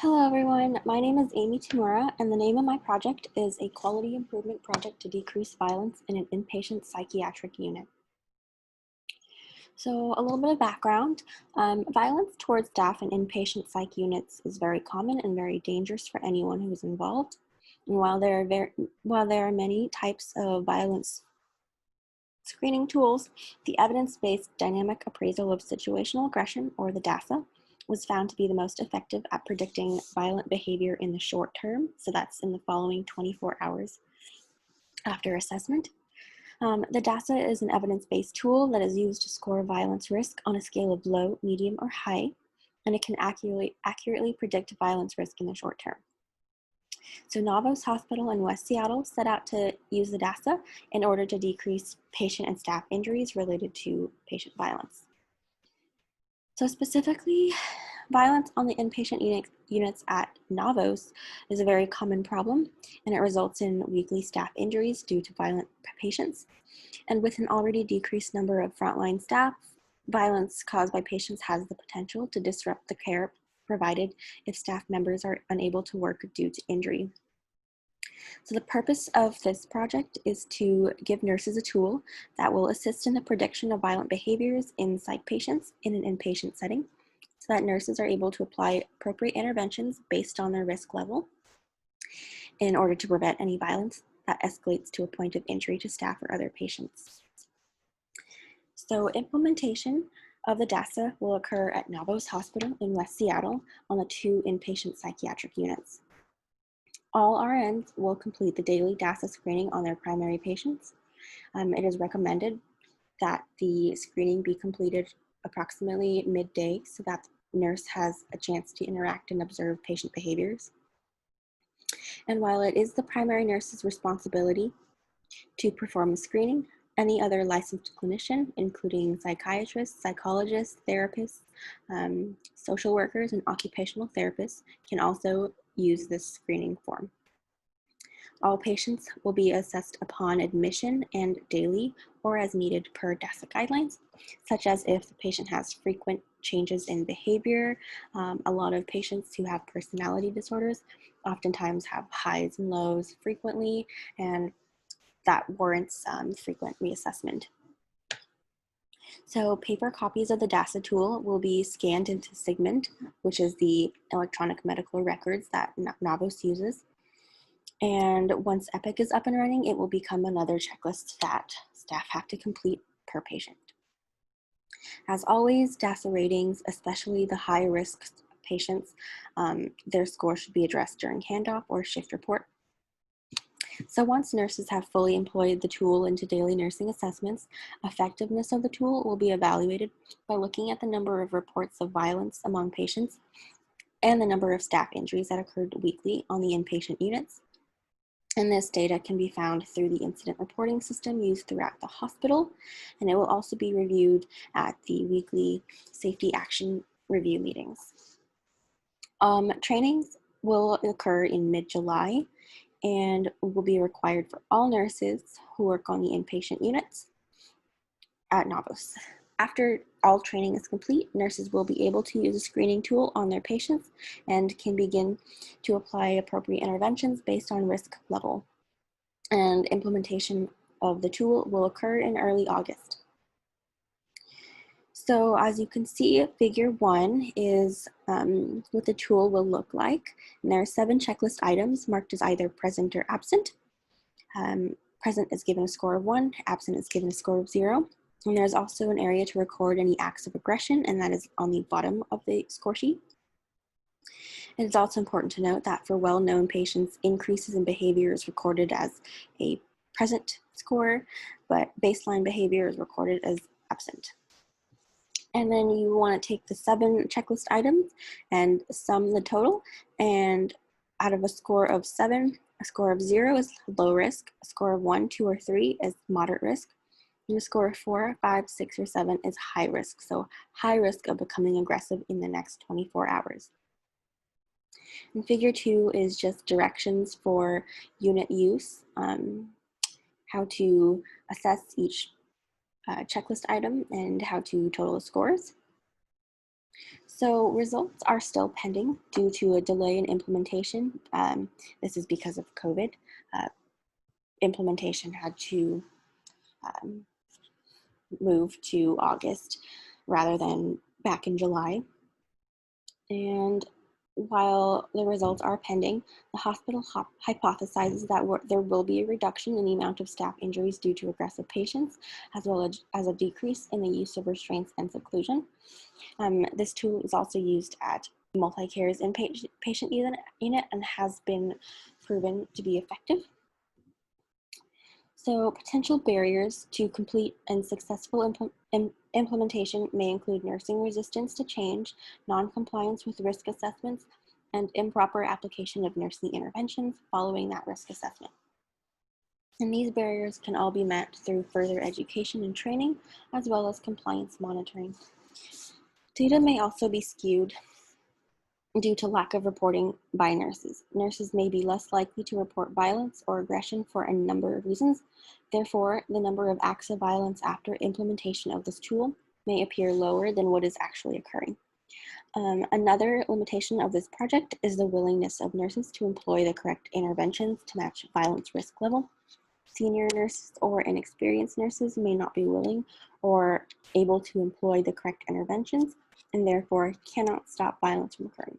Hello everyone, my name is Amy Tamura and the name of my project is a quality improvement project to decrease violence in an inpatient psychiatric unit. So a little bit of background, violence towards staff in inpatient psych units is very common and very dangerous for anyone who is involved. And while there are many types of violence screening tools, the evidence-based dynamic appraisal of situational aggression, or the DASA, was found to be the most effective at predicting violent behavior in the short term. So that's in the following 24 hours after assessment. The DASA is an evidence-based tool that is used to score violence risk on a scale of low, medium, or high, and it can accurately predict violence risk in the short term. So Navos Hospital in West Seattle set out to use the DASA in order to decrease patient and staff injuries related to patient violence. So specifically, violence on the inpatient units at Navos is a very common problem, and it results in weekly staff injuries due to violent patients. And with an already decreased number of frontline staff, violence caused by patients has the potential to disrupt the care provided if staff members are unable to work due to injury. So the purpose of this project is to give nurses a tool that will assist in the prediction of violent behaviors in psych patients in an inpatient setting, so that nurses are able to apply appropriate interventions based on their risk level in order to prevent any violence that escalates to a point of injury to staff or other patients. So implementation of the DASA will occur at Navos Hospital in West Seattle on the 2 inpatient psychiatric units. All RNs will complete the daily DASA screening on their primary patients. It is recommended that the screening be completed approximately midday so that the nurse has a chance to interact and observe patient behaviors. And while it is the primary nurse's responsibility to perform the screening, any other licensed clinician, including psychiatrists, psychologists, therapists, social workers, and occupational therapists, can also use this screening form. All patients will be assessed upon admission and daily or as needed per DASA guidelines, such as if the patient has frequent changes in behavior. A lot of patients who have personality disorders oftentimes have highs and lows frequently, and that warrants frequent reassessment. So paper copies of the DASA tool will be scanned into Sigmund, which is the electronic medical records that Navos uses. And once EPIC is up and running, it will become another checklist that staff have to complete per patient. As always, DASA ratings, especially the high-risk patients, their score should be addressed during handoff or shift report. So once nurses have fully employed the tool into daily nursing assessments, effectiveness of the tool will be evaluated by looking at the number of reports of violence among patients and the number of staff injuries that occurred weekly on the inpatient units. And this data can be found through the incident reporting system used throughout the hospital, and it will also be reviewed at the weekly safety action review meetings. Trainings will occur in mid-July and will be required for all nurses who work on the inpatient units at Navos. After all training is complete, nurses will be able to use a screening tool on their patients and can begin to apply appropriate interventions based on risk level. And implementation of the tool will occur in early August. So as you can see, figure 1 is what the tool will look like. And there are 7 checklist items marked as either present or absent. Present is given a score of 1, absent is given a score of 0. And there's also an area to record any acts of aggression, and that is on the bottom of the score sheet. And it's also important to note that for well-known patients, increases in behavior is recorded as a present score, but baseline behavior is recorded as absent. And then you want to take the 7 checklist items and sum the total, and out of a score of 7, a score of 0 is low risk, a score of 1, 2, or 3 is moderate risk, and a score of 4, 5, 6, or 7 is high risk, so high risk of becoming aggressive in the next 24 hours. And figure 2 is just directions for unit use, how to assess each checklist item and how to total scores. So results are still pending due to a delay in implementation. This is because of COVID. Uh, Implementation had to um, move to August rather than back in July. And while the results are pending, the hospital hypothesizes that there will be a reduction in the amount of staff injuries due to aggressive patients, as well as a decrease in the use of restraints and seclusion. This tool is also used at Multicare's inpatient unit and has been proven to be effective. So potential barriers to complete and successful implementation may include nursing resistance to change, non-compliance with risk assessments, and improper application of nursing interventions following that risk assessment. And these barriers can all be met through further education and training, as well as compliance monitoring. Data may also be skewed due to lack of reporting by nurses. Nurses may be less likely to report violence or aggression for a number of reasons. Therefore, the number of acts of violence after implementation of this tool may appear lower than what is actually occurring. Another limitation of this project is the willingness of nurses to employ the correct interventions to match violence risk level. Senior nurses or inexperienced nurses may not be willing or able to employ the correct interventions and therefore cannot stop violence from occurring.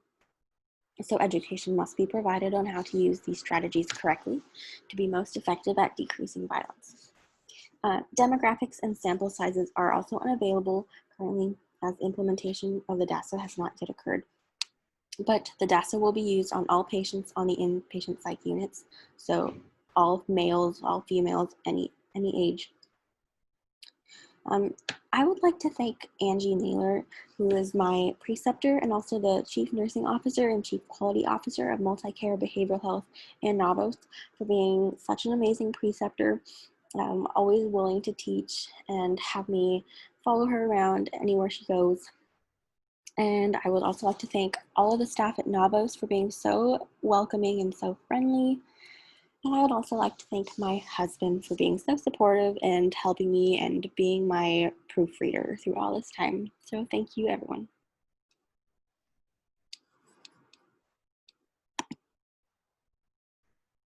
So education must be provided on how to use these strategies correctly to be most effective at decreasing violence. Demographics and sample sizes are also unavailable currently, as implementation of the DASA has not yet occurred. But the DASA will be used on all patients on the inpatient psych units, so all males, all females, any age. I would like to thank Angie Naylor, who is my preceptor and also the Chief Nursing Officer and Chief Quality Officer of Multicare Behavioral Health and NAVOS, for being such an amazing preceptor, always willing to teach and have me follow her around anywhere she goes. And I would also like to thank all of the staff at NAVOS for being so welcoming and so friendly. And I would also like to thank my husband for being so supportive and helping me and being my proofreader through all this time. So thank you, everyone.